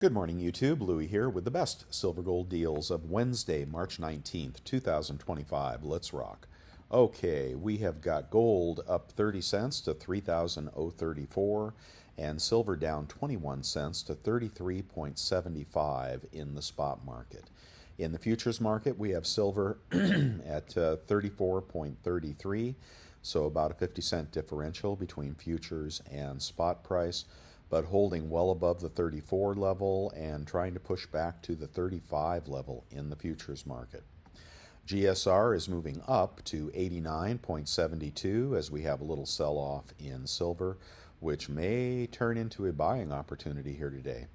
Good morning, YouTube. Louie here with the best silver gold deals of Wednesday, March 19th, 2025. Let's rock. Okay, we have got gold up 30 cents to 3,034 and silver down 21 cents to 33.75 in the spot market. In the futures market, we have silver at 34.33, so about a 50-cent differential between futures and spot price, but holding well above the 34 level and trying to push back to the 35 level in the futures market. GSR is moving up to 89.72 as we have a little sell-off in silver, which may turn into a buying opportunity here today.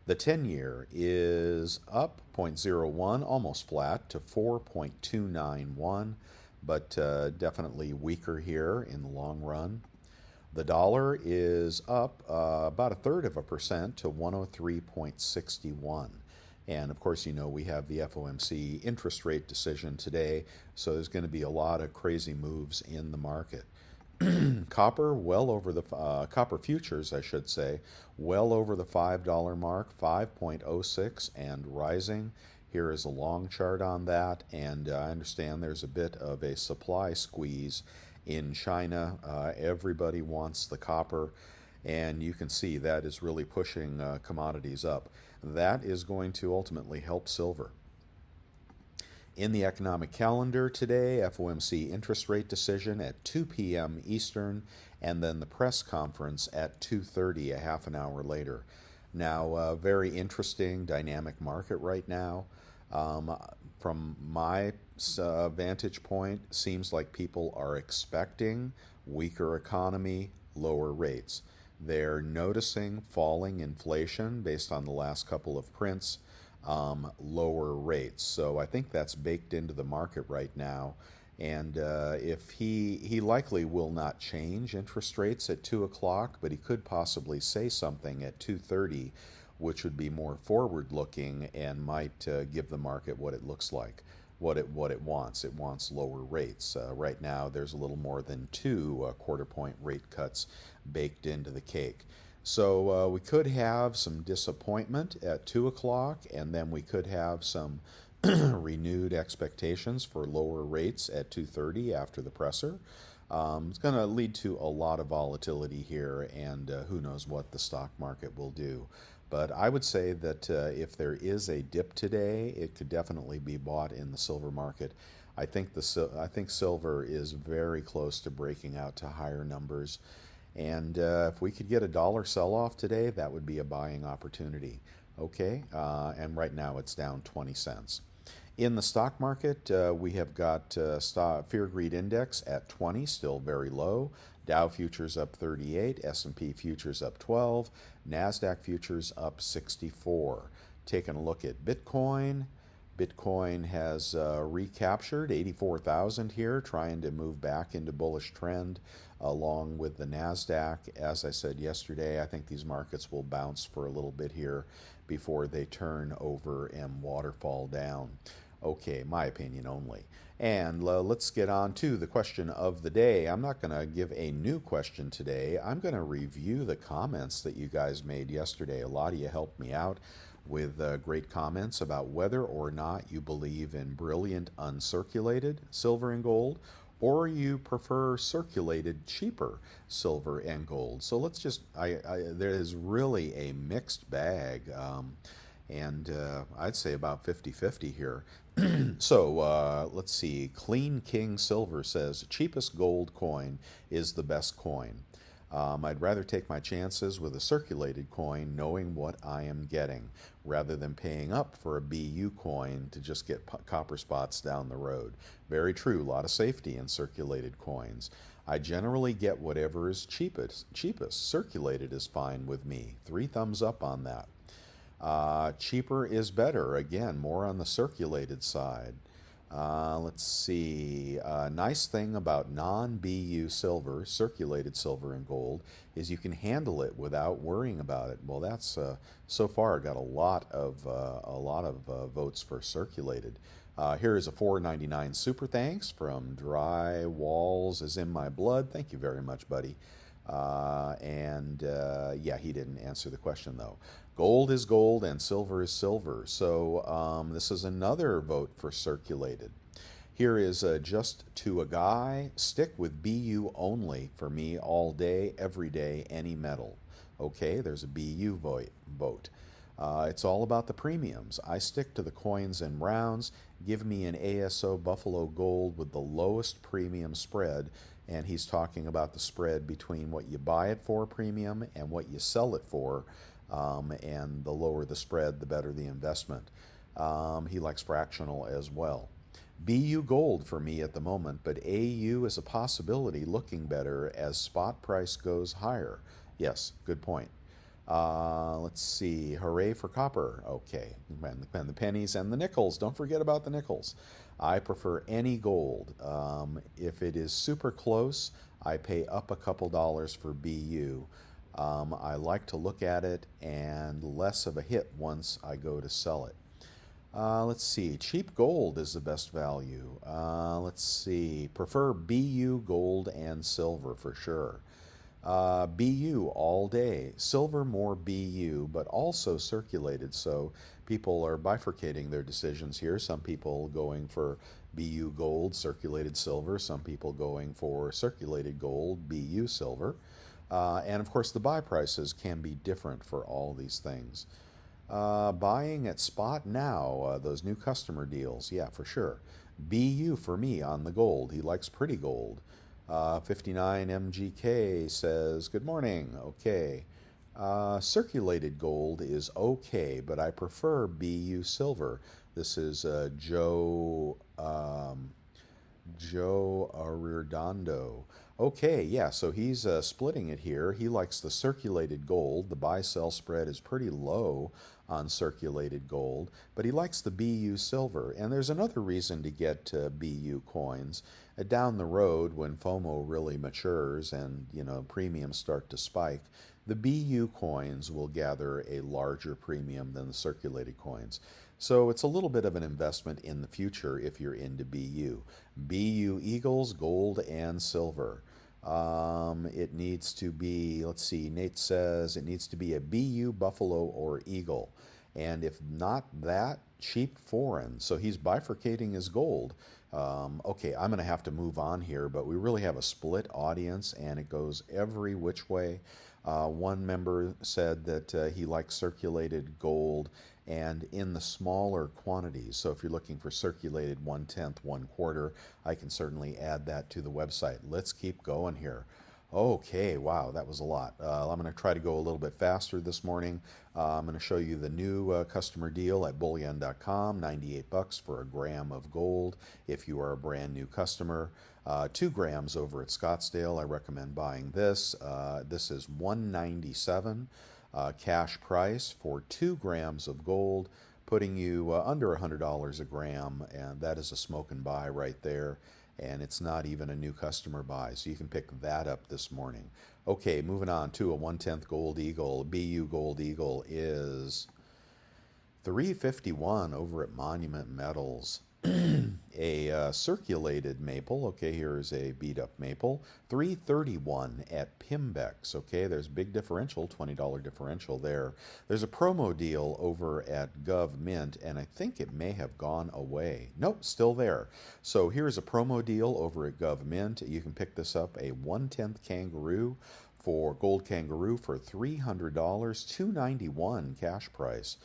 The 10-year is up 0.01, almost flat, to 4.291, but definitely weaker here in the long run. The dollar is up about 1/3% to 103.61. And of course, you know, we have the FOMC interest rate decision today, so there's going to be a lot of crazy moves in the market. Copper, well over the copper futures, I should say, well over the $5 mark, 5.06 and rising. Here is a long chart on that, and I understand there's a bit of a supply squeeze in China. Everybody wants the copper, and you can see that is really pushing commodities up. That is going to ultimately help silver. In the economic calendar today, FOMC interest rate decision at 2 p.m. Eastern, and then the press conference at 2:30, a half an hour later. Now, very interesting dynamic market right now. From my vantage point, seems like people are expecting weaker economy, lower rates. They're noticing falling inflation based on the last couple of prints, lower rates. So I think that's baked into the market right now. And if he likely will not change interest rates at 2 o'clock, but he could possibly say something at 2:30, which would be more forward-looking and might give the market what it looks like, what it wants. It wants lower rates. Right now, there's a little more than 2 quarter-point rate cuts baked into the cake. So we could have some disappointment at 2 o'clock, and then we could have some renewed expectations for lower rates at 2:30 after the presser. It's going to lead to a lot of volatility here, and who knows what the stock market will do. But I would say that if there is a dip today, it could definitely be bought in the silver market. I think silver is very close to breaking out to higher numbers. And if we could get a dollar sell-off today, that would be a buying opportunity. Okay, and right now it's down 20 cents. In the stock market, we have got Fear Greed Index at 20, still very low. Dow futures up 38, S&P futures up 12, NASDAQ futures up 64. Taking a look at Bitcoin. Bitcoin has recaptured 84,000 here, trying to move back into bullish trend along with the NASDAQ. As I said yesterday, I think these markets will bounce for a little bit here before they turn over and waterfall down. Okay, my opinion only. And let's get on to the question of the day. I'm not going to give a new question today. I'm going to review the comments that you guys made yesterday. A lot of you helped me out with great comments about whether or not you believe in brilliant uncirculated silver and gold, or you prefer circulated cheaper silver and gold. So let's just, there is really a mixed bag, and I'd say about 50-50 here. So let's see. Clean King Silver says, cheapest gold coin is the best coin. I'd rather take my chances with a circulated coin knowing what I am getting rather than paying up for a BU coin to just get copper spots down the road. Very true, a lot of safety in circulated coins. I generally get whatever is cheapest. Circulated is fine with me. 3 thumbs up on that. Cheaper is better. Again, more on the circulated side. Let's see. Nice thing about non-BU silver, circulated silver and gold, is you can handle it without worrying about it. Well, that's so far got a lot of votes for circulated. Here is a $4.99 super thanks from Dry Walls is in my blood. Thank you very much, buddy. Yeah, he didn't answer the question though. Gold is gold and silver is silver. So this is another vote for circulated. Here is just to a guy. Stick with BU only for me all day, every day, any metal. Okay, there's a BU vote. It's all about the premiums. I stick to the coins and rounds. Give me an ASO Buffalo Gold with the lowest premium spread. And he's talking about the spread between what you buy it for premium and what you sell it for. And the lower the spread, the better the investment. He likes fractional as well. BU gold for me at the moment, but AU is a possibility looking better as spot price goes higher. Yes, good point. Let's see. Hooray for copper. Okay. And the pennies and the nickels. Don't forget about the nickels. I prefer any gold. If it is super close, I pay up a couple dollars for BU. I like to look at it and less of a hit once I go to sell it. Let's see. Cheap gold is the best value. Let's see. Prefer BU gold and silver for sure. BU all day. Silver more BU, but also circulated. So people are bifurcating their decisions here. Some people going for BU gold, circulated silver. Some people going for circulated gold, BU silver. And of course, the buy prices can be different for all these things. Buying at spot now, those new customer deals, yeah, for sure. BU for me on the gold. He likes pretty gold. 59 MGK says, good morning. Okay. Circulated gold is okay, but I prefer BU silver. This is Joe Arredondo. Okay, yeah, so he's splitting it here. He likes the circulated gold. The buy-sell spread is pretty low on circulated gold, but he likes the BU silver. And there's another reason to get BU coins. Down the road, when FOMO really matures and, premiums start to spike, the BU coins will gather a larger premium than the circulated coins. So it's a little bit of an investment in the future if you're into BU. BU Eagles, gold and silver. It needs to be, let's see, Nate says it needs to be a BU, Buffalo, or Eagle. And if not that, cheap foreign. So he's bifurcating his gold. Okay, I'm going to have to move on here, but we really have a split audience and it goes every which way. One member said that he likes circulated gold and in the smaller quantities. So if you're looking for circulated 1/10, 1/4, I can certainly add that to the website. Let's keep going here. Okay, wow, that was a lot. I'm going to try to go a little bit faster this morning. I'm going to show you the new customer deal at bullion.com, $98 for a gram of gold if you are a brand new customer. 2 grams over at Scottsdale, I recommend buying this. This is $197 cash price for 2 grams of gold, putting you under $100 a gram, and that is a smoke and buy right there. And it's not even a new customer buy, so you can pick that up this morning. Okay, moving on to a 1/10 Gold Eagle. BU Gold Eagle is $351 over at Monument Metals. A circulated maple, okay, here's a beat up maple, $331 at Pimbex. Okay, there's big differential, $20 differential there. There's a promo deal over at Gov Mint, and I think it may have gone away. Nope, still there. So here's a promo deal over at Gov Mint. You can pick this up, a 1/10 kangaroo for gold kangaroo for $300, $291 cash price.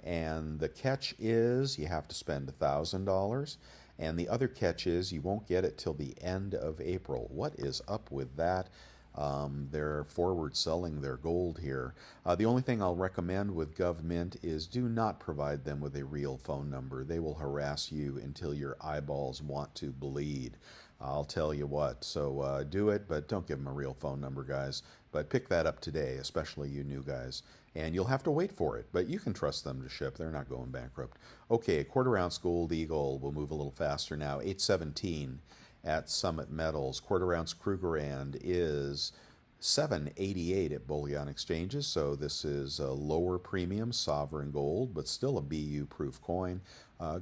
And the catch is you have to spend $1,000, and the other catch is you won't get it till the end of April. What is up with that? They're forward selling their gold here. The only thing I'll recommend with GovMint is do not provide them with a real phone number. They will harass you until your eyeballs want to bleed. I'll tell you what. So do it, but don't give them a real phone number, guys. But pick that up today, especially you new guys. And you'll have to wait for it, but you can trust them to ship. They're not going bankrupt. Okay, 1/4 ounce Gold Eagle. We'll move a little faster now. 817 at Summit Metals. 1/4 ounce Krugerrand is $788 at bullion exchanges. So this is a lower premium sovereign gold, but still a BU proof coin.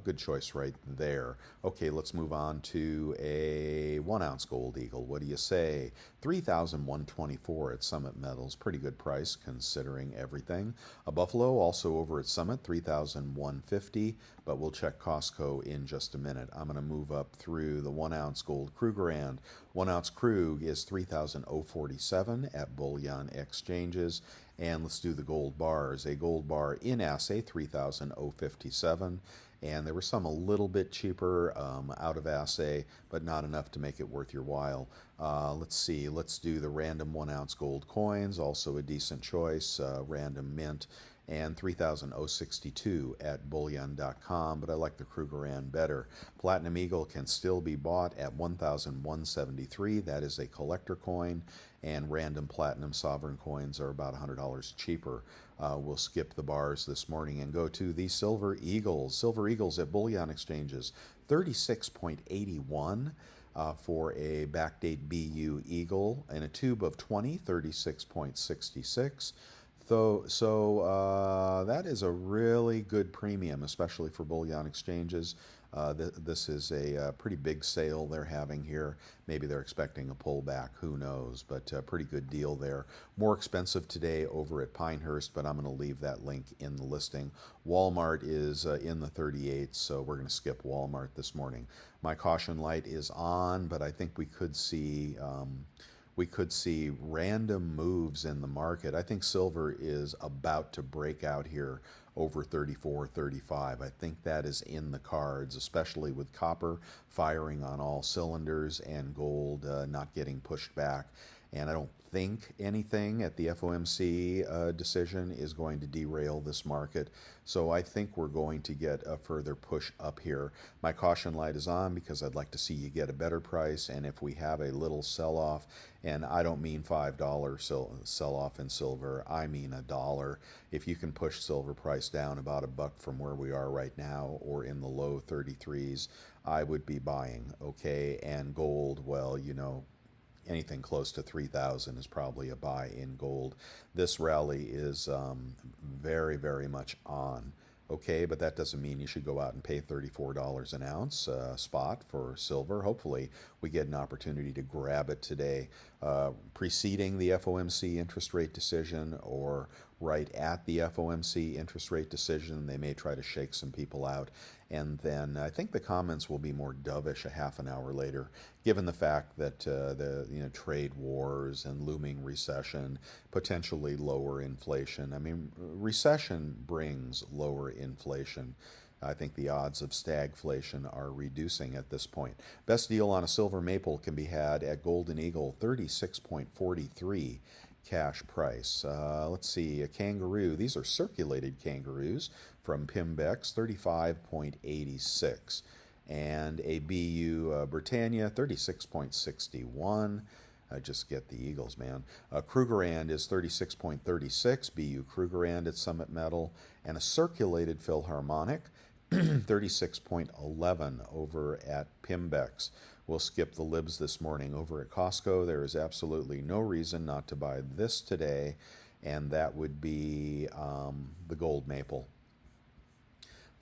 Good choice right there. Okay, let's move on to a 1 ounce gold eagle. What do you say? 3,124 at Summit Metals. Pretty good price considering everything. A Buffalo also over at Summit, 3,150, but we'll check Costco in just a minute. I'm going to move up through the 1 ounce gold Krugerrand. 1 ounce Krug is 3,047 at Bullion Exchanges. And let's do the gold bars. A gold bar in assay, 3,057. And there were some a little bit cheaper out of assay, but not enough to make it worth your while. Let's see, let's do the random 1 ounce gold coins, also a decent choice, random mint, and 3,062 at bullion.com, but I like the Krugerrand better. Platinum Eagle can still be bought at 1,173. That is a collector coin, and random platinum sovereign coins are about $100 cheaper. We'll skip the bars this morning and go to the Silver Eagles. Silver Eagles at Bullion Exchanges, 36.81 for a backdate BU Eagle, and a tube of 20, 36.66. So that is a really good premium, especially for Bullion Exchanges. This is a pretty big sale they're having here. Maybe they're expecting a pullback, who knows, but a pretty good deal there. More expensive today over at Pinehurst, but I'm going to leave that link in the listing. Walmart is in the 38s, so we're going to skip Walmart this morning. My caution light is on, but I think we could see random moves in the market. I think silver is about to break out here over 34, 35. I think that is in the cards, especially with copper firing on all cylinders and gold not getting pushed back. And I don't think anything at the FOMC decision is going to derail this market. So I think we're going to get a further push up here. My caution light is on because I'd like to see you get a better price. And if we have a little sell-off, and I don't mean $5 sell-off in silver, I mean $1. If you can push silver price down about $1 from where we are right now, or in the low 33s, I would be buying, okay? And gold, well, you know, anything close to 3,000 is probably a buy in gold. This rally is very, very much on. Okay, but that doesn't mean you should go out and pay $34 an ounce spot for silver. Hopefully we get an opportunity to grab it today, preceding the FOMC interest rate decision or right at the FOMC interest rate decision. They may try to shake some people out. And then I think the comments will be more dovish a half an hour later, given the fact that the trade wars and looming recession, potentially lower inflation. I mean, recession brings lower inflation. I think the odds of stagflation are reducing at this point. Best deal on a silver maple can be had at Golden Eagle, 36.43 cash price. Let's see, a kangaroo. These are circulated kangaroos from Pimbex, 35.86. And a BU Britannia, 36.61. I just get the Eagles, man. Krugerrand is 36.36, BU Krugerrand at Summit Metal. And a circulated Philharmonic, 36.11 over at Pimbex. We'll skip the libs this morning over at Costco. There is absolutely no reason not to buy this today, and that would be the gold maple.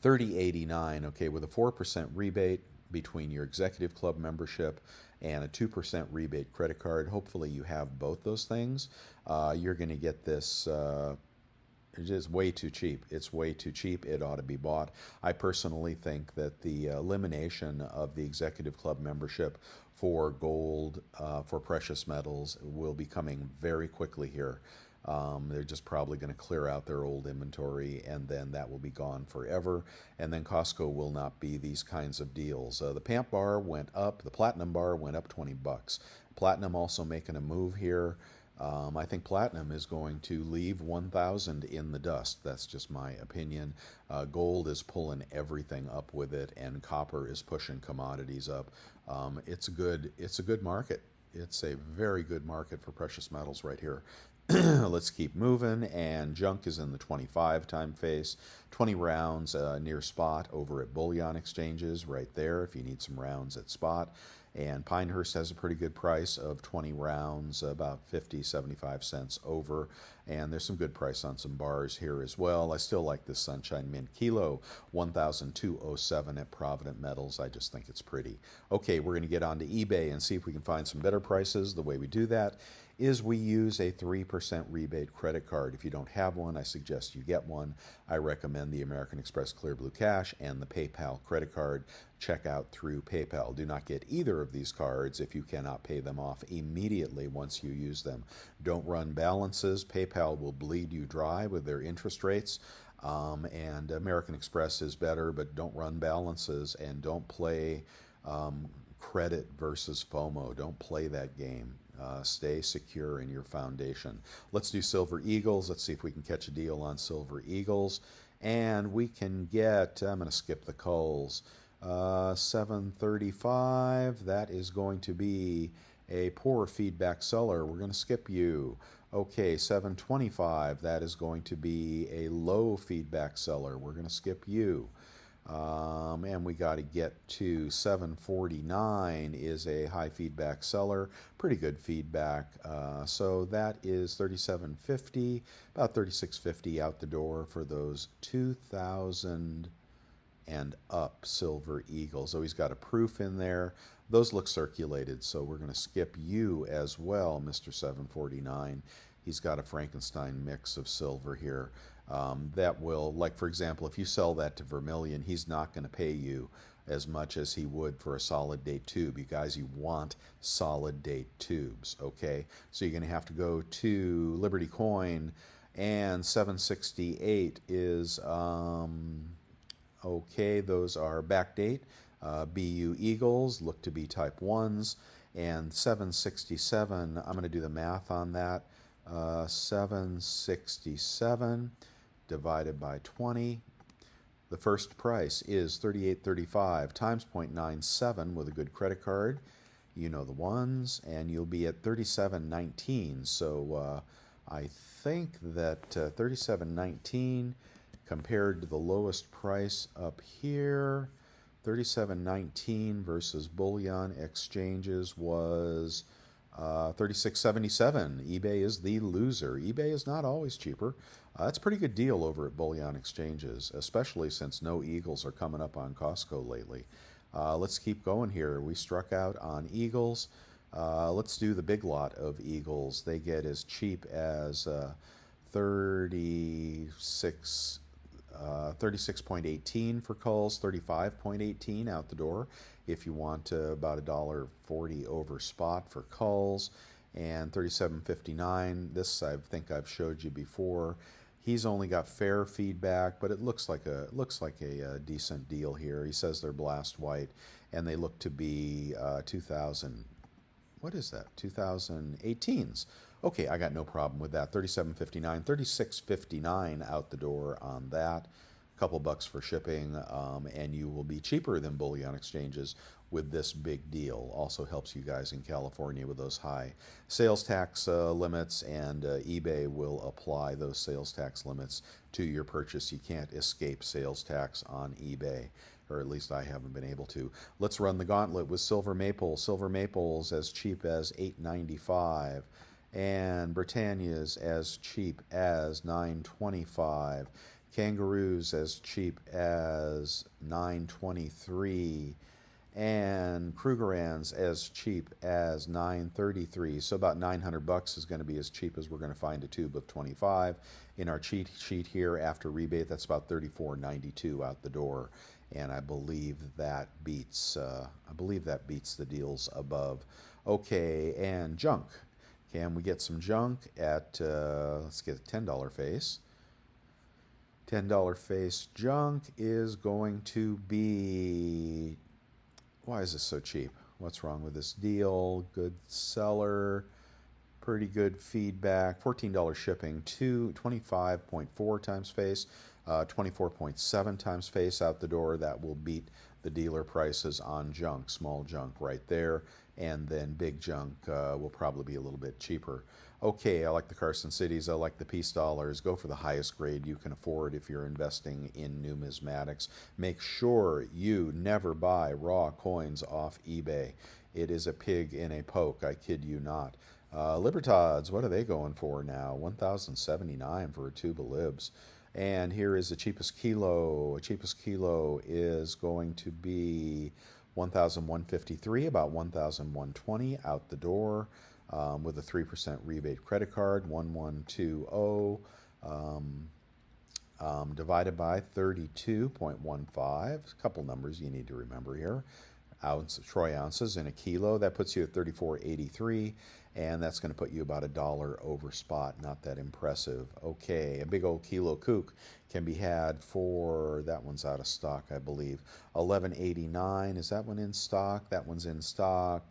30.89, okay, with a 4% rebate between your executive club membership and a 2% rebate credit card. Hopefully you have both those things. You're going to get this. It is way too cheap. It's way too cheap. It ought to be bought. I personally think that the elimination of the executive club membership for gold, for precious metals, will be coming very quickly here. They're just probably going to clear out their old inventory, and then that will be gone forever. And then Costco will not be these kinds of deals. The PAMP bar went up. The platinum bar went up $20. Platinum also making a move here. I think platinum is going to leave 1,000 in the dust. That's just my opinion. Gold is pulling everything up with it, and copper is pushing commodities up. It's a good market. It's a very good market for precious metals right here. Let's keep moving, and junk is in the 25 time face. 20 rounds near spot over at Bullion Exchanges right there if you need some rounds at spot. And Pinehurst has a pretty good price of 20 rounds, about 50, 75 cents over. And there's some good price on some bars here as well. I still like this Sunshine Mint Kilo, 1,207 at Provident Metals. I just think it's pretty. Okay, we're going to get on to eBay and see if we can find some better prices. The way we do that is we use a 3% rebate credit card. If you don't have one, I suggest you get one. I recommend the American Express Clear Blue Cash and the PayPal credit card. Check out through PayPal. Do not get either of these cards if you cannot pay them off immediately once you use them. Don't run balances. PayPal will bleed you dry with their interest rates. And American Express is better, but don't run balances and don't play credit versus FOMO. Don't play that game. Stay secure in your foundation. Let's do Silver Eagles. Let's see if we can catch a deal on Silver Eagles. And we can get, I'm going to skip the calls, 735. That is going to be a poor feedback seller. We're going to skip you. Okay, 725. That is going to be a low feedback seller. We're going to skip you. And we got to get to 749 is a high feedback seller, pretty good feedback. So that is 3750, about 3650 out the door for those 2,000 and up Silver Eagles. Oh, he's got a proof in there. Those look circulated, so we're going to skip you as well, Mr. 749. He's got a Frankenstein mix of silver here. That will, like for example, if you sell that to Vermilion, he's not going to pay you as much as he would for a solid date tube. You guys, you want solid date tubes, okay? So you're going to have to go to Liberty Coin, and 768 is, okay, those are backdate. BU Eagles look to be type 1s, and 767, I'm going to do the math on that. 767 divided by 20. The first price is $38.35 times 0.97 with a good credit card. You know the ones, and you'll be at $37.19. So I think that $37.19 compared to the lowest price up here, $37.19 versus bullion exchanges was $36.77. eBay is the loser. eBay is not always cheaper. That's a pretty good deal over at bullion exchanges, especially since no Eagles are coming up on Costco lately. Let's keep going here. We struck out on Eagles. Let's do the big lot of Eagles. They get as cheap as 36.18 for calls, 35.18 out the door. If you want about $1.40 over spot for calls, and 37.59. This I think I've showed you before. He's only got fair feedback, but it looks like a decent deal here. He says they're blast white, and they look to be 2000. What is that? 2018s. Okay, I got no problem with that. 37.59, 36.59 out the door on that. A couple bucks for shipping, and you will be cheaper than bullion exchanges with this big deal. Also helps you guys in California with those high sales tax limits, and eBay will apply those sales tax limits to your purchase. You can't escape sales tax on eBay, or at least I haven't been able to. Let's run the gauntlet with Silver Maple. Silver Maple's as cheap as $8.95. And Britannia's as cheap as $9.25. Kangaroo's as cheap as $9.23. And Krugerrand's as cheap as $9.33. So about 900 bucks is going to be as cheap as we're going to find a tube of 25. In our cheat sheet here, after rebate, that's about $34.92 out the door. And I believe that beats the deals above. Okay, and junk. Can we get some junk at, let's get a $10 face. $10 face junk is going to be, why is this so cheap? What's wrong with this deal? Good seller, pretty good feedback, $14 shipping, 25.4 times face, 24.7 times face out the door. That will beat the dealer prices on junk, small junk right there. And then big junk will probably be a little bit cheaper. Okay, I like the Carson Cities. I like the Peace Dollars. Go for the highest grade you can afford if you're investing in numismatics. Make sure you never buy raw coins off eBay. It is a pig in a poke, I kid you not. Libertads, what are they going for now? 1,079 for a tube of libs. And here is the cheapest kilo. Cheapest kilo is going to be 1,153, about 1,120 out the door, with a 3% rebate credit card, 1120, divided by 32.15. A couple numbers you need to remember here. Troy ounces in a kilo, that puts you at 34.83, and that's going to put you about $1 over spot. Not that impressive. Okay, a big old kilo kook can be had for, that one's out of stock, I believe, 11.89. Is that one in stock? That one's in stock,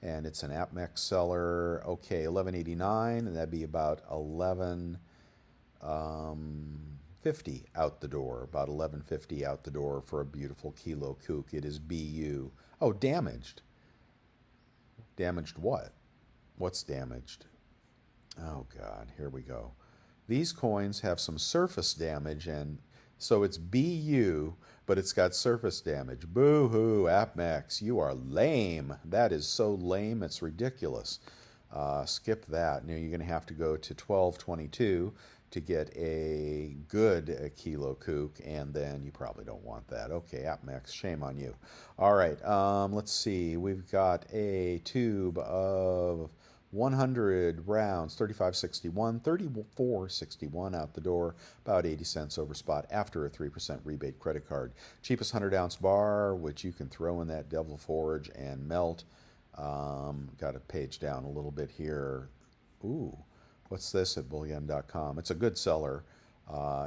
and it's an APMEX seller. Okay, 11.89, and that'd be about 11.50 out the door, about 11.50 out the door for a beautiful kilo kook. It is BU. Oh, damaged. Damaged what? What's damaged? Oh God, here we go. These coins have some surface damage, and so it's BU, but it's got surface damage. Boo-hoo, APMEX, you are lame. That is so lame, it's ridiculous. Skip that. Now you're going to have to go to 12.22 to get a good kilo kook, and then you probably don't want that. Okay, APMEX, shame on you. All right, let's see. We've got a tube of 100 rounds, 35.61, 34.61 out the door, about 80 cents over spot after a 3% rebate credit card. Cheapest 100-ounce bar, which you can throw in that Devil Forge and melt. Got a page down a little bit here. Ooh, what's this at bullion.com? It's a good seller.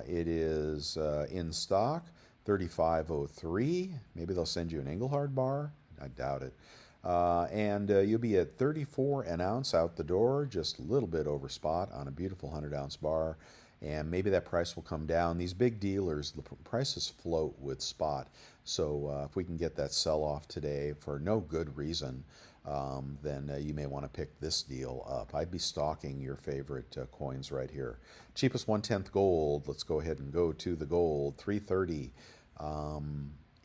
It is in stock, 35.03. Maybe they'll send you an Engelhard bar. I doubt it. And you'll be at 34 an ounce out the door, just a little bit over spot on a beautiful 100-ounce bar. And maybe that price will come down. These big dealers, the prices float with spot. So if we can get that sell-off today for no good reason, then you may want to pick this deal up. I'd be stalking your favorite coins right here. Cheapest 1/10 gold. Let's go ahead and go to the gold. 330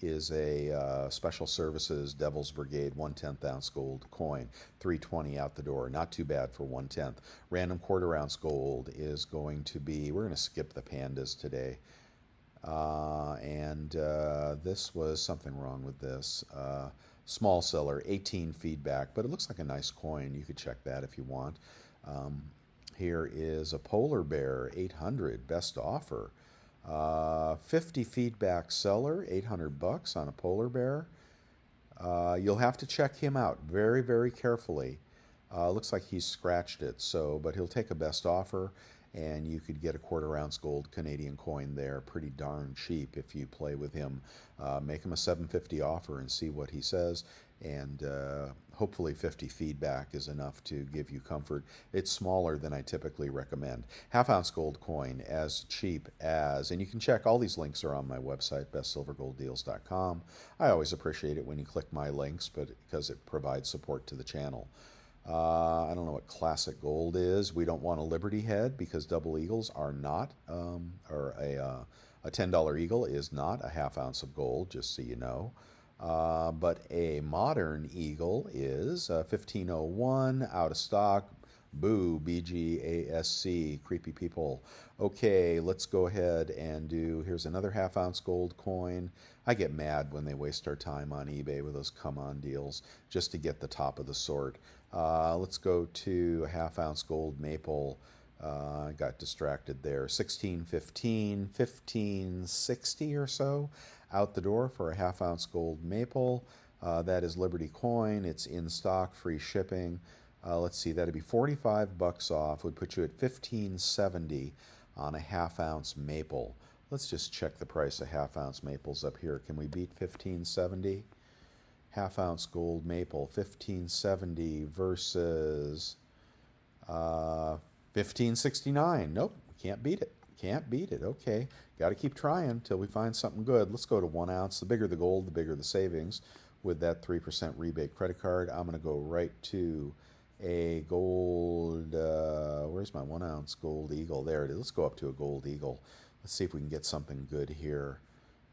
is a Special Services Devil's Brigade 1/10 ounce gold coin. 320 out the door. Not too bad for 1/10. Random quarter ounce gold is going to be, we're going to skip the pandas today. This was something wrong with this. Small seller, 18 feedback, but it looks like a nice coin. You could check that if you want. Here is a polar bear, 800, best offer. 50 feedback seller, 800 bucks on a polar bear. You'll have to check him out very, very carefully. Looks like he's scratched it, but he'll take a best offer, and you could get a quarter-ounce gold Canadian coin there pretty darn cheap if you play with him. Make him a $750 offer and see what he says, and hopefully 50 feedback is enough to give you comfort. It's smaller than I typically recommend. Half-ounce gold coin as cheap as, and you can check, all these links are on my website, bestsilvergolddeals.com. I always appreciate it when you click my links, because it provides support to the channel. I don't know what classic gold is. We don't want a Liberty head because double eagles are not, or a $10 eagle is not a half ounce of gold, just so you know. But a modern eagle is 1501, out of stock. Boo, BGASC, creepy people. Okay, let's go ahead and here's another half-ounce gold coin. I get mad when they waste our time on eBay with those come-on deals just to get the top of the sort. Let's go to a half-ounce gold maple. I got distracted there. 1615, 1560 or so out the door for a half-ounce gold maple. That is Liberty coin. It's in stock, free shipping. Let's see, that'd be 45 bucks off. Would put you at 1570 on a half-ounce maple. Let's just check the price of half-ounce maples up here. Can we beat 1570? Half-ounce gold maple, 1570 versus 1569. Nope, we can't beat it. Can't beat it. Okay, got to keep trying until we find something good. Let's go to 1 ounce. The bigger the gold, the bigger the savings. With that 3% rebate credit card, I'm going to go right to a gold, where's my 1 ounce gold eagle? There it is. Let's go up to a gold eagle. Let's see if we can get something good here.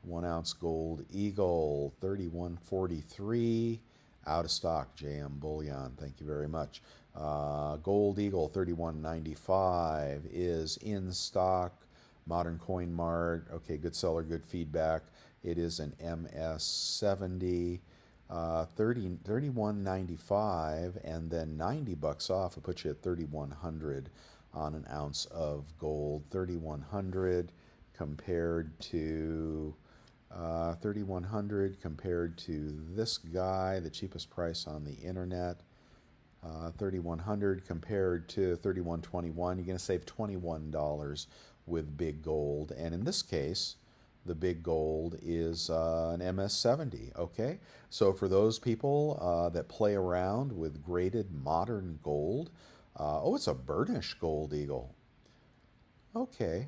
1 ounce gold eagle, 31.43 Out of stock, JM Bullion. Thank you very much. Gold Eagle 31.95 is in stock. Modern Coin Mart. Okay, good seller, good feedback. It is an MS70. 31.95 and then $90 off. It puts you at 3,100 on an ounce of gold. 3,100 compared to 3,100 compared to this guy, the cheapest price on the internet. 3,100 compared to 3,121. You're going to save $21 with big gold, and in this case the big gold is an MS70. Okay, so for those people that play around with graded modern gold, oh, it's a burnished Gold Eagle. Okay,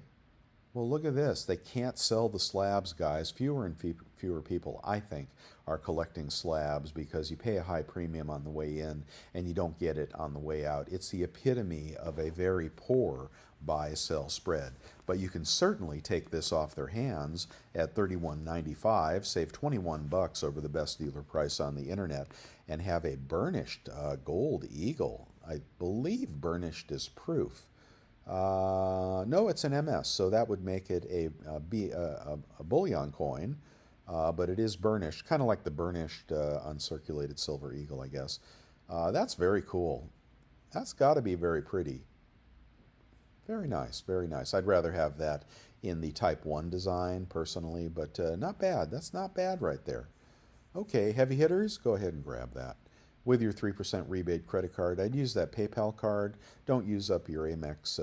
well, look at this. They can't sell the slabs, guys. Fewer and fewer people, I think, are collecting slabs because you pay a high premium on the way in and you don't get it on the way out. It's the epitome of a very poor buy-sell spread. But you can certainly take this off their hands at $31.95, save $21 over the best dealer price on the internet, and have a burnished Gold Eagle. I believe burnished is proof. No, it's an MS, so that would make it a bullion coin, but it is burnished, kind of like the burnished uncirculated silver eagle, I guess. That's very cool. That's got to be very pretty. Very nice, very nice. I'd rather have that in the Type 1 design, personally, but not bad. That's not bad right there. Okay, heavy hitters, go ahead and grab that. With your 3% rebate credit card, I'd use that PayPal card. Don't use up your Amex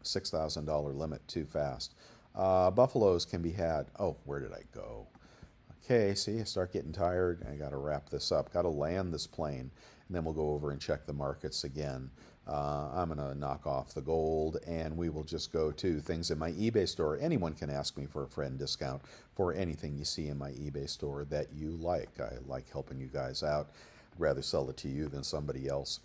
$6,000 limit too fast. Buffaloes can be had. Oh, where did I go? Okay, see, I start getting tired. I got to wrap this up. Got to land this plane, and then we'll go over and check the markets again. I'm going to knock off the gold, and we will just go to things in my eBay store. Anyone can ask me for a friend discount for anything you see in my eBay store that you like. I like helping you guys out. I'd rather sell it to you than somebody else.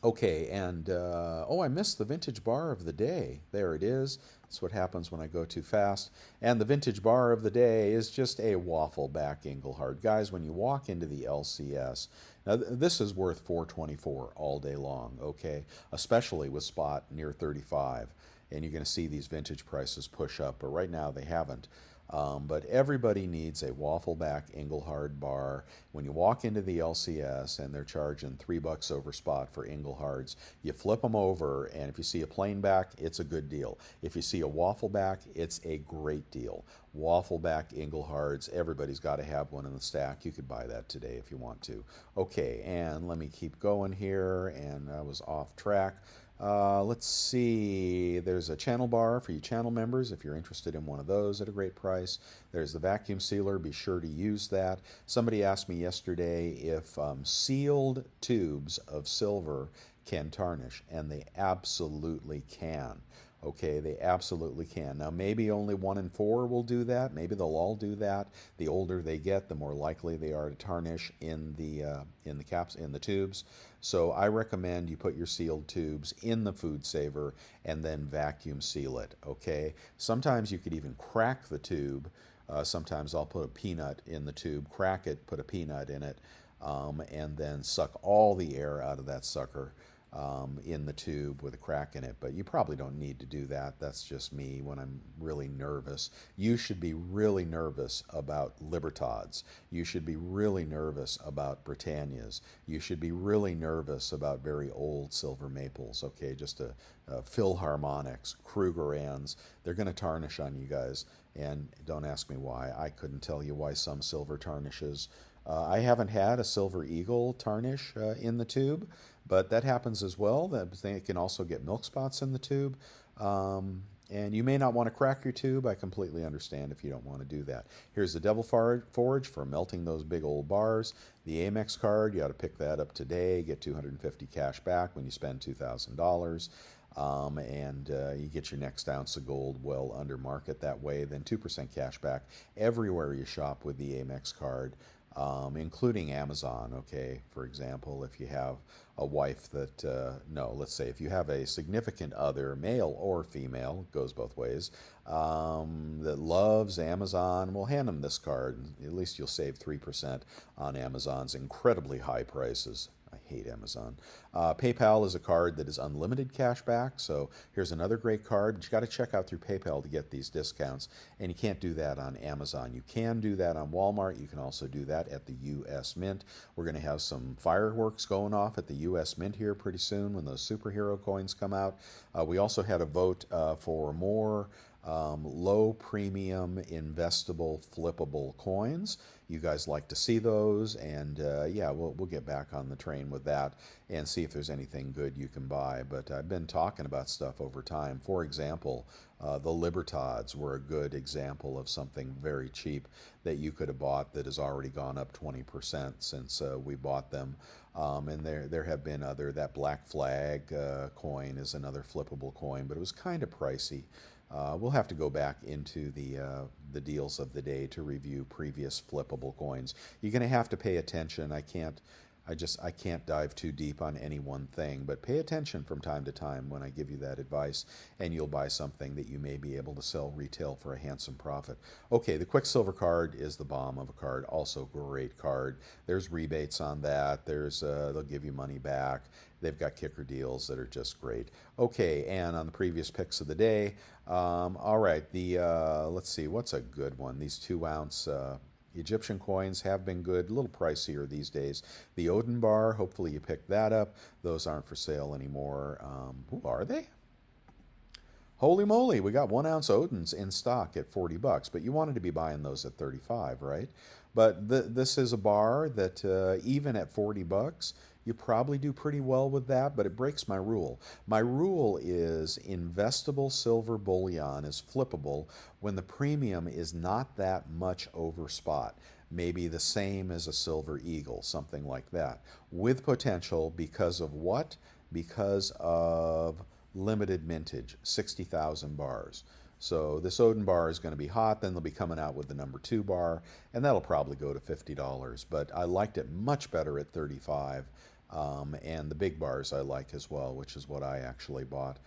Okay, and oh, I missed the vintage bar of the day. There it is. That's what happens when I go too fast. And the vintage bar of the day is just a waffle back Engelhard. Guys, when you walk into the LCS, now this is worth $4.24 all day long, okay? Especially with spot near 35. And you're going to see these vintage prices push up, but right now they haven't. But everybody needs a waffleback Engelhard bar. When you walk into the LCS and they're charging $3 over spot for Engelhards, you flip them over, and if you see a plain back, it's a good deal. If you see a waffleback, it's a great deal. Waffleback Engelhards, everybody's got to have one in the stack. You could buy that today if you want to. Okay, and let me keep going here, and I was off track. Let's see, there's a channel bar for you channel members if you're interested in one of those at a great price. There's the vacuum sealer, be sure to use that. Somebody asked me yesterday if sealed tubes of silver can tarnish, and they absolutely can. Okay, they absolutely can. Now, maybe only 1 in 4 will do that. Maybe they'll all do that. The older they get, the more likely they are to tarnish in the caps, in the tubes. So I recommend you put your sealed tubes in the food saver and then vacuum seal it. Okay. Sometimes you could even crack the tube. Sometimes I'll put a peanut in the tube, crack it, put a peanut in it, and then suck all the air out of that sucker. In the tube with a crack in it, but you probably don't need to do that. That's just me when I'm really nervous. You should be really nervous about Libertads. You should be really nervous about Britannias. You should be really nervous about very old silver maples, okay? Just a Philharmonics, Krugerrands. They're going to tarnish on you guys, and don't ask me why. I couldn't tell you why some silver tarnishes. I haven't had a silver eagle tarnish in the tube, but that happens as well. They can also get milk spots in the tube. And you may not want to crack your tube. I completely understand if you don't want to do that. Here's the Devil Forge for melting those big old bars. The Amex card, you ought to pick that up today. Get $250 cash back when you spend $2,000. And you get your next ounce of gold well under market that way. Then 2% cash back everywhere you shop with the Amex card. Including Amazon, okay? For example, if you have a wife that, no, let's say if you have a significant other, male or female, goes both ways, that loves Amazon, well, hand them this card. At least you'll save 3% on Amazon's incredibly high prices. I hate Amazon. PayPal is a card that is unlimited cash back. So here's another great card, but you got to check out through PayPal to get these discounts. And you can't do that on Amazon. You can do that on Walmart. You can also do that at the U.S. Mint. We're going to have some fireworks going off at the U.S. Mint here pretty soon when those superhero coins come out. We also had a vote for more low premium investable flippable coins. You guys like to see those, and yeah, we'll get back on the train with that and see if there's anything good you can buy. But I've been talking about stuff over time. For example, the Libertads were a good example of something very cheap that you could have bought that has already gone up 20% since we bought them. And there have been other, that Black Flag coin is another flippable coin, but it was kind of pricey. We'll have to go back into the deals of the day to review previous flippable coins. You're going to have to pay attention. I can't dive too deep on any one thing, but pay attention from time to time when I give you that advice, and you'll buy something that you may be able to sell retail for a handsome profit. Okay, the Quicksilver card is the bomb of a card. Also great card. There's rebates on that. They'll give you money back. They've got kicker deals that are just great. Okay, and on the previous picks of the day, all right, let's see, what's a good one? These 2-ounce Egyptian coins have been good, a little pricier these days. The Odin bar, hopefully you picked that up. Those aren't for sale anymore. Who are they? Holy moly, we got 1-ounce Odins in stock at $40, but you wanted to be buying those at 35, right? But this is a bar that even at $40, you probably do pretty well with that, but it breaks my rule. My rule is investable silver bullion is flippable when the premium is not that much over spot. Maybe the same as a silver eagle, something like that. With potential because of what? Because of limited mintage, 60,000 bars. So this Odin bar is going to be hot, then they'll be coming out with the number 2 bar, and that'll probably go to $50. But I liked it much better at 35. And the big bars I like as well, which is what I actually bought.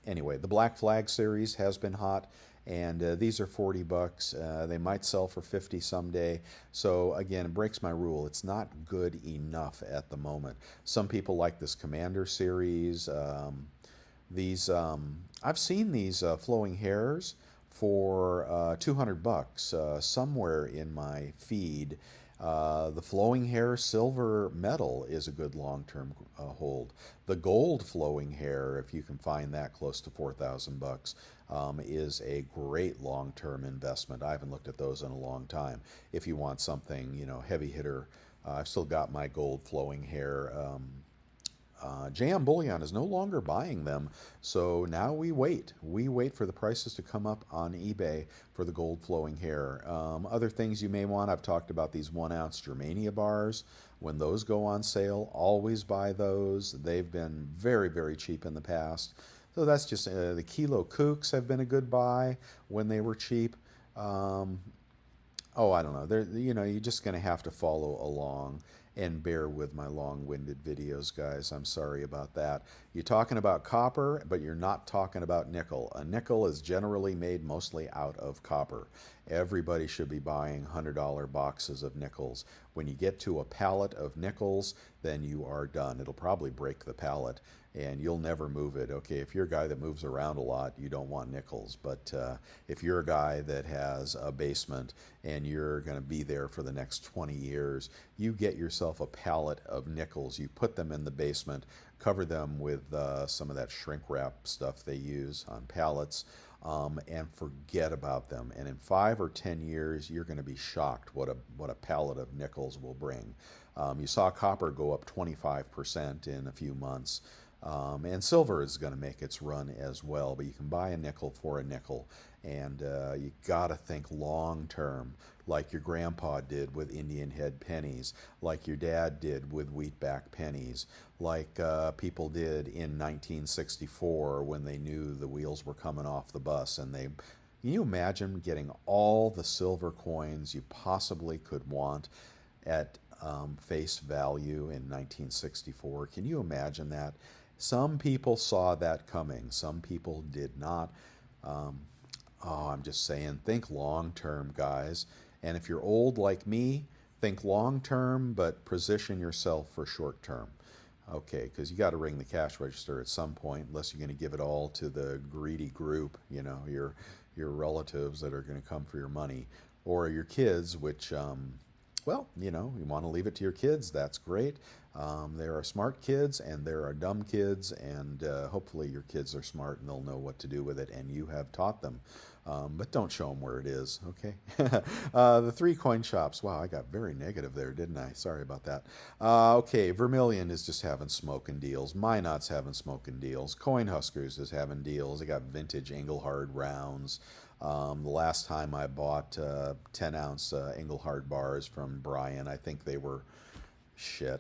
Anyway, the Black Flag series has been hot, and these are $40. They might sell for 50 someday. So again, it breaks my rule. It's not good enough at the moment. Some people like this Commander series. I've seen these flowing hairs for $200 somewhere in my feed. The flowing hair silver metal is a good long-term hold. The gold flowing hair, if you can find that close to $4,000, is a great long-term investment. I haven't looked at those in a long time. If you want something, heavy hitter, I've still got my gold flowing hair. JM Bullion is no longer buying them, so now we wait. We wait for the prices to come up on eBay for the gold flowing hair. Other things you may want, I've talked about these 1-ounce Germania bars. When those go on sale, always buy those. They've been very, very cheap in the past. So that's just, the Kilo Kooks have been a good buy when they were cheap. Oh, I don't know. You're just going to have to follow along and bear with my long-winded videos, guys. I'm sorry about that. You're talking about copper, but you're not talking about nickel. A nickel is generally made mostly out of copper. Everybody should be buying $100 boxes of nickels. When you get to a pallet of nickels, then you are done. It'll probably break the pallet, and you'll never move it. Okay, if you're a guy that moves around a lot, you don't want nickels. But if you're a guy that has a basement and you're going to be there for the next 20 years, you get yourself a pallet of nickels. You put them in the basement, cover them with some of that shrink wrap stuff they use on pallets, and forget about them. And in 5 or 10 years, you're going to be shocked what a pallet of nickels will bring. You saw copper go up 25% in a few months. And silver is going to make its run as well, but you can buy a nickel for a nickel, and you got to think long term, like your grandpa did with Indian head pennies, like your dad did with wheatback pennies, like people did in 1964 when they knew the wheels were coming off the bus. And can you imagine getting all the silver coins you possibly could want at face value in 1964? Can you imagine that? Some people saw that coming. Some people did not. Oh, I'm just saying, think long term, guys. And if you're old like me, think long term, but position yourself for short term. Okay, because you got to ring the cash register at some point, unless you're going to give it all to the greedy group, your relatives that are going to come for your money, or your kids, which, well, you want to leave it to your kids. That's great. There are smart kids and there are dumb kids, and hopefully your kids are smart and they'll know what to do with it, and you have taught them. But don't show them where it is, okay? The three coin shops. Wow, I got very negative there, didn't I? Sorry about that. Okay, Vermilion is just having smoking deals. Minot's having smoking deals. Coin Huskers is having deals. I got vintage Engelhard rounds. The last time I bought 10-ounce Engelhard bars from Brian, I think they were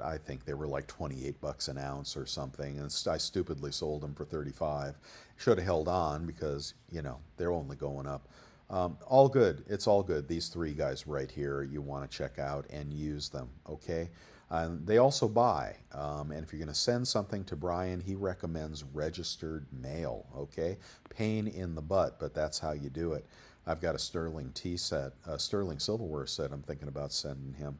I think they were like 28 bucks an ounce or something, and I stupidly sold them for 35. Should have held on because, they're only going up. All good. It's all good. These three guys right here, you want to check out and use them, okay? They also buy, and if you're going to send something to Brian, he recommends registered mail, okay? Pain in the butt, but that's how you do it. I've got a Sterling tea set, a Sterling silverware set I'm thinking about sending him,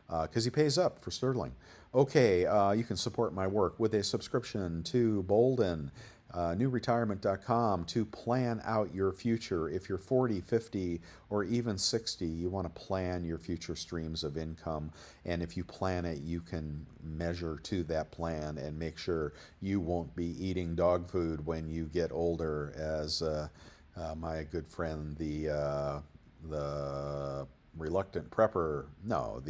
because he pays up for Sterling. Okay, you can support my work with a subscription to Bolden, newretirement.com, to plan out your future. If you're 40, 50, or even 60, you want to plan your future streams of income. And if you plan it, you can measure to that plan and make sure you won't be eating dog food when you get older, as my good friend, the reluctant prepper. No,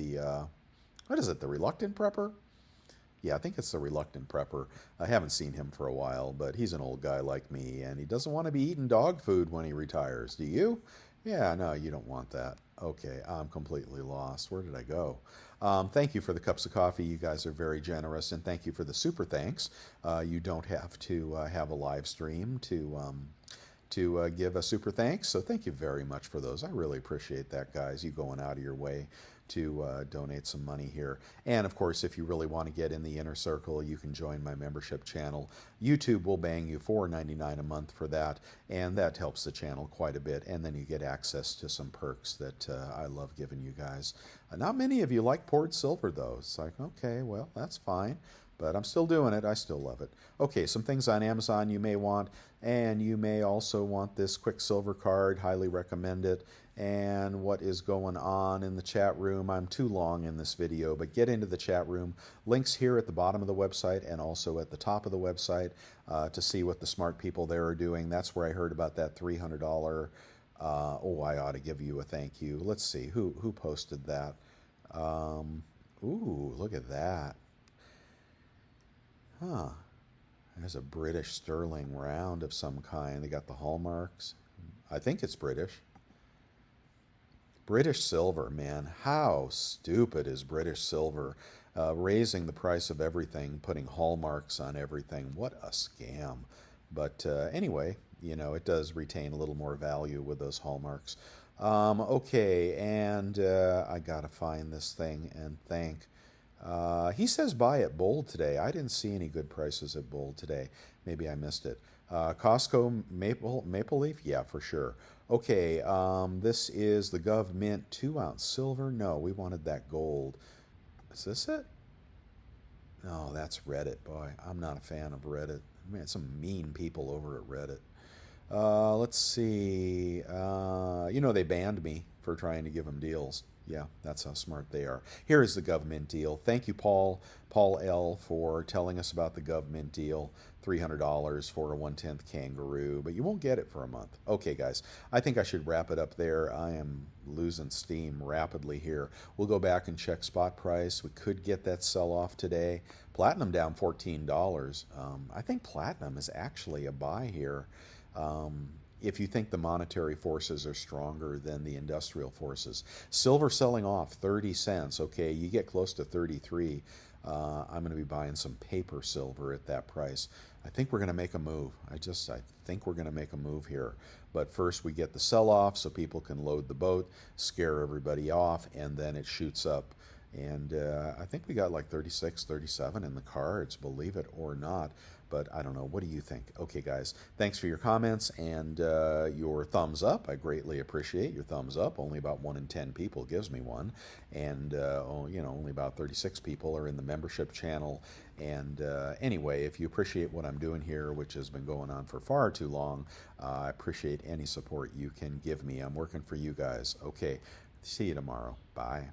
what is it? The reluctant prepper? Yeah, I think it's the reluctant prepper. I haven't seen him for a while, but he's an old guy like me, and he doesn't want to be eating dog food when he retires. Do you? Yeah, no, you don't want that. Okay, I'm completely lost. Where did I go? Thank you for the cups of coffee. You guys are very generous, and thank you for the super thanks. You don't have to have a live stream to give a super thanks. So thank you very much for those. I really appreciate that, guys. You going out of your way to donate some money here. And of course, if you really want to get in the inner circle, you can join my membership channel. YouTube will bang you $4.99 a month for that, and that helps the channel quite a bit. And then you get access to some perks that I love giving you guys. Not many of you like poured silver, though. It's like, okay, well, that's fine. But I'm still doing it. I still love it. Okay, some things on Amazon you may want, and you may also want this Quicksilver card. Highly recommend it. And what is going on in the chat room? I'm too long in this video, but get into the chat room. Links here at the bottom of the website and also at the top of the website to see what the smart people there are doing. That's where I heard about that $300. Oh, I ought to give you a thank you. Let's see, who posted that? Ooh, look at that. Huh. There's a British sterling round of some kind. They got the hallmarks. I think it's British. British silver, man. How stupid is British silver? Raising the price of everything, putting hallmarks on everything. What a scam. But anyway, it does retain a little more value with those hallmarks. Okay, and I got to find this thing and thank. He says buy at Bold today. I didn't see any good prices at Bold today. Maybe I missed it. Costco Maple Leaf? Yeah, for sure. Okay, this is the Gov Mint 2-ounce silver. No, we wanted that gold. Is this it? No, that's Reddit. Boy, I'm not a fan of Reddit. Man, some mean people over at Reddit. Let's see. They banned me for trying to give them deals. Yeah, that's how smart they are. Here is the government deal. Thank you, Paul L., for telling us about the government deal. $300 for a 1/10 kangaroo, but you won't get it for a month. Okay, guys, I think I should wrap it up there. I am losing steam rapidly here. We'll go back and check spot price. We could get that sell-off today. Platinum down $14. I think platinum is actually a buy here. If you think the monetary forces are stronger than the industrial forces. Silver selling off 30 cents. Okay, you get close to 33. I'm going to be buying some paper silver at that price. I think we're going to make a move. I think we're going to make a move here. But first we get the sell-off so people can load the boat, scare everybody off, and then it shoots up And I think we got like 36, 37 in the cards, believe it or not. But I don't know. What do you think? Okay, guys, thanks for your comments and your thumbs up. I greatly appreciate your thumbs up. Only about 1 in 10 people gives me one. And, only about 36 people are in the membership channel. And anyway, if you appreciate what I'm doing here, which has been going on for far too long, I appreciate any support you can give me. I'm working for you guys. Okay, see you tomorrow. Bye.